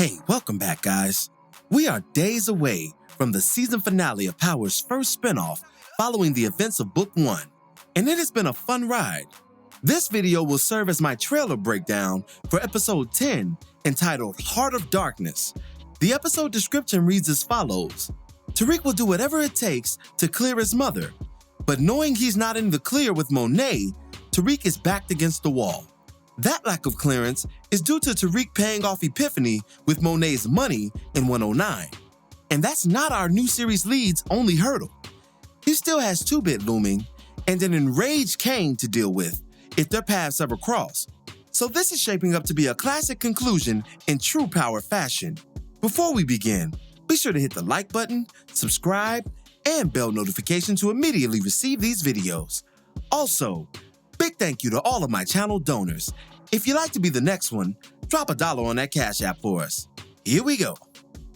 Hey, welcome back, guys. We are days away from the season finale of Power's first spinoff following the events of Book 1, and it has been a fun ride. This video will serve as my trailer breakdown for episode 10, entitled Heart of Darkness. The episode description reads as follows. Tariq will do whatever it takes to clear his mother, but knowing he's not in the clear with Monet, Tariq is backed against the wall. That lack of clearance is due to Tariq paying off Epiphany with Monet's money in 109. And that's not our new series lead's only hurdle. He still has 2-Bit looming and an enraged Kane to deal with if their paths ever cross. So this is shaping up to be a classic conclusion in true Power fashion. Before we begin, be sure to hit the like button, subscribe, and bell notification to immediately receive these videos. Also, big thank you to all of my channel donors. If you'd like to be the next one, drop $1 on that Cash App for us. Here we go.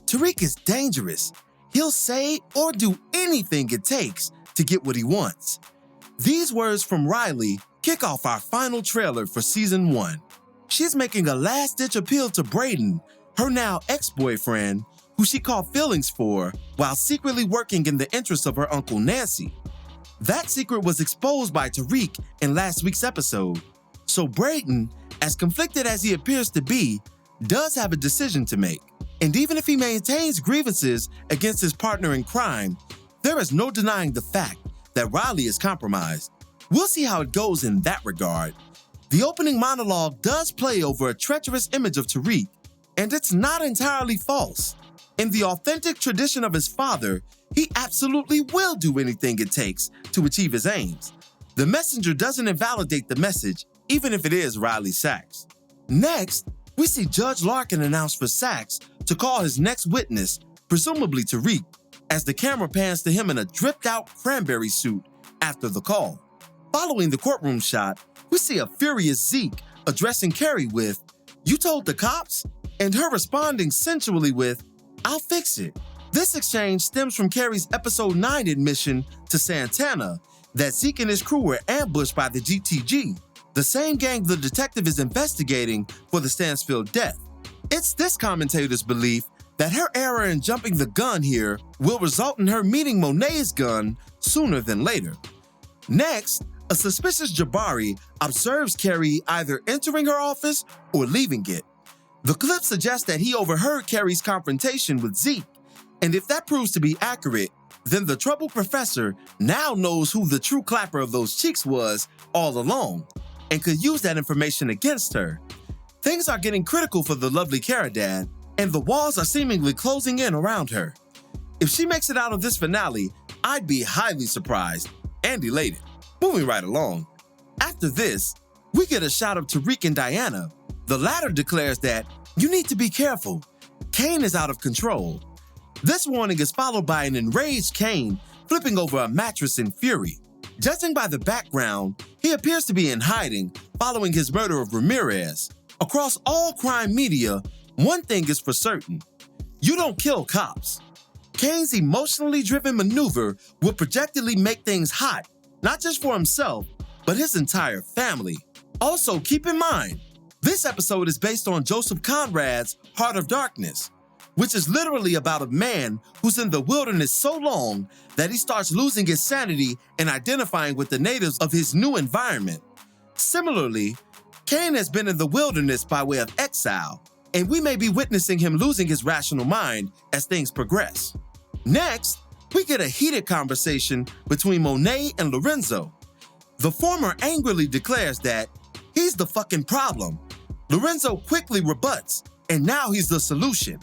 Tariq is dangerous. He'll say or do anything it takes to get what he wants. These words from Riley kick off our final trailer for Season 1. She's making a last-ditch appeal to Brayden, her now ex-boyfriend, who she caught feelings for while secretly working in the interests of her Uncle Nancy. That secret was exposed by Tariq in last week's episode. So Brayden, as conflicted as he appears to be, does have a decision to make. And even if he maintains grievances against his partner in crime, there is no denying the fact that Riley is compromised. We'll see how it goes in that regard. The opening monologue does play over a treacherous image of Tariq, and it's not entirely false. In the authentic tradition of his father, he absolutely will do anything it takes to achieve his aims. The messenger doesn't invalidate the message, even if it is Riley Sachs. Next, we see Judge Larkin announce for Sachs to call his next witness, presumably Tariq, as the camera pans to him in a dripped-out cranberry suit after the call. Following the courtroom shot, we see a furious Zeke addressing Carrie with, "You told the cops?" and her responding sensually with, "I'll fix it." This exchange stems from Carrie's episode 9 admission to Santana that Zeke and his crew were ambushed by the GTG, the same gang the detective is investigating for the Stansfield death. It's this commentator's belief that her error in jumping the gun here will result in her meeting Monet's gun sooner than later. Next, a suspicious Jabari observes Carrie either entering her office or leaving it. The clip suggests that he overheard Carrie's confrontation with Zeke, and if that proves to be accurate, then the troubled professor now knows who the true clapper of those cheeks was all along, and could use that information against her. Things are getting critical for the lovely Caridad, and the walls are seemingly closing in around her. If she makes it out of this finale, I'd be highly surprised and elated. Moving right along. After this, we get a shot of Tariq and Diana. The latter declares that, "You need to be careful. Kane is out of control." This warning is followed by an enraged Kane flipping over a mattress in fury. Judging by the background, he appears to be in hiding following his murder of Ramirez. Across all crime media, one thing is for certain. You don't kill cops. Kane's emotionally driven maneuver will projectedly make things hot, not just for himself, but his entire family. Also, keep in mind, this episode is based on Joseph Conrad's Heart of Darkness, which is literally about a man who's in the wilderness so long that he starts losing his sanity and identifying with the natives of his new environment. Similarly, Kane has been in the wilderness by way of exile, and we may be witnessing him losing his rational mind as things progress. Next, we get a heated conversation between Monet and Lorenzo. The former angrily declares that he's the fucking problem. Lorenzo quickly rebuts, and now he's the solution.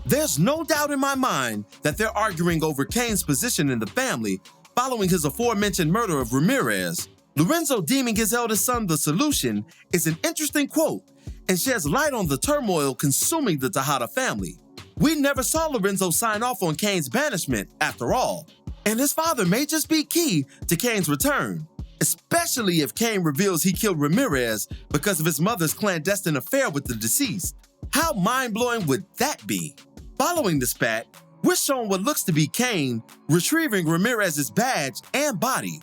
There's no doubt in my mind that they're arguing over Kane's position in the family following his aforementioned murder of Ramirez. Lorenzo deeming his eldest son the solution is an interesting quote and sheds light on the turmoil consuming the Tejada family. We never saw Lorenzo sign off on Kane's banishment, after all, and his father may just be key to Kane's return, especially if Kane reveals he killed Ramirez because of his mother's clandestine affair with the deceased. How mind-blowing would that be? Following the spat, we're shown what looks to be Kane retrieving Ramirez's badge and body.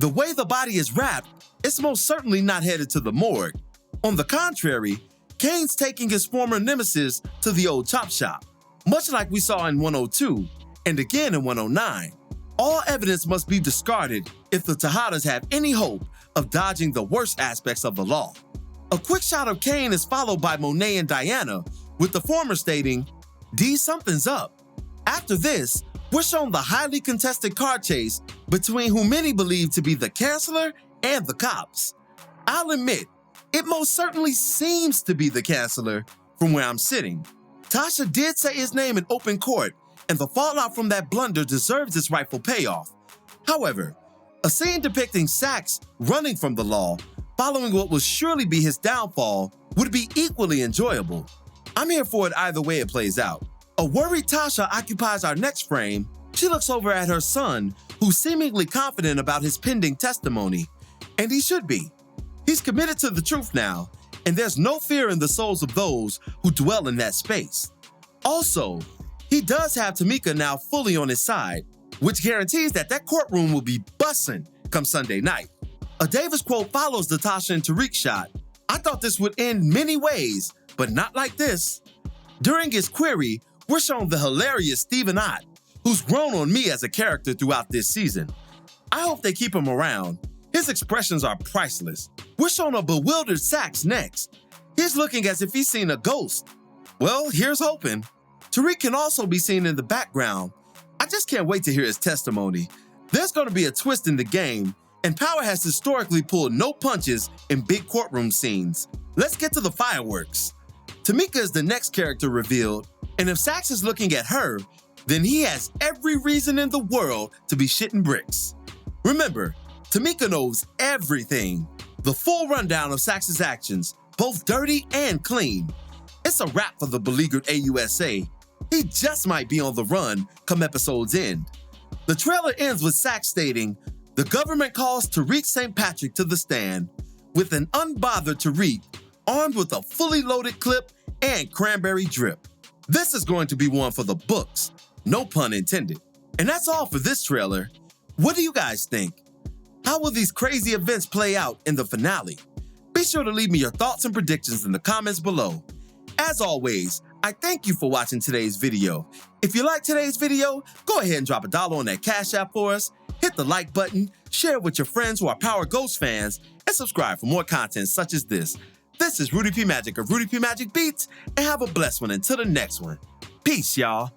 The way the body is wrapped, it's most certainly not headed to the morgue. On the contrary, Kane's taking his former nemesis to the old chop shop, much like we saw in 102 and again in 109. All evidence must be discarded if the Tejadas have any hope of dodging the worst aspects of the law. A quick shot of Kane is followed by Monet and Diana, with the former stating, "D, something's up." After this, we're shown the highly contested car chase between who many believe to be the Chancellor and the cops. I'll admit, it most certainly seems to be the Chancellor from where I'm sitting. Tasha did say his name in open court, and the fallout from that blunder deserves its rightful payoff. However, a scene depicting Saxe running from the law, following what will surely be his downfall, would be equally enjoyable. I'm here for it either way it plays out. A worried Tasha occupies our next frame. She looks over at her son, who's seemingly confident about his pending testimony. And he should be. He's committed to the truth now, and there's no fear in the souls of those who dwell in that space. Also, he does have Tamika now fully on his side, which guarantees that courtroom will be bussin' come Sunday night. A Davis quote follows the Tasha and Tariq shot. I thought this would end many ways, but not like this. During his query, we're shown the hilarious Stephen Ott, who's grown on me as a character throughout this season. I hope they keep him around. His expressions are priceless. We're shown a bewildered Saxe next. He's looking as if he's seen a ghost. Well, here's hoping. Tariq can also be seen in the background. I just can't wait to hear his testimony. There's going to be a twist in the game, and Power has historically pulled no punches in big courtroom scenes. Let's get to the fireworks. Tamika is the next character revealed, and if Saxe is looking at her, then he has every reason in the world to be shitting bricks. Remember, Tamika knows everything. The full rundown of Saxe's actions, both dirty and clean. It's a wrap for the beleaguered AUSA. He just might be on the run come episode's end. The trailer ends with Saxe stating, "The government calls Tariq St. Patrick to the stand," with an unbothered Tariq armed with a fully loaded clip and cranberry drip. This is going to be one for the books, no pun intended. And that's all for this trailer. What do you guys think? How will these crazy events play out in the finale? Be sure to leave me your thoughts and predictions in the comments below. As always, I thank you for watching today's video. If you liked today's video, go ahead and drop $1 on that Cash App for us, hit the like button, share it with your friends who are Power Ghost fans, and subscribe for more content such as this. This is Rudy P. Magic of Rudy P. Magic Beats, and have a blessed one until the next one. Peace, y'all.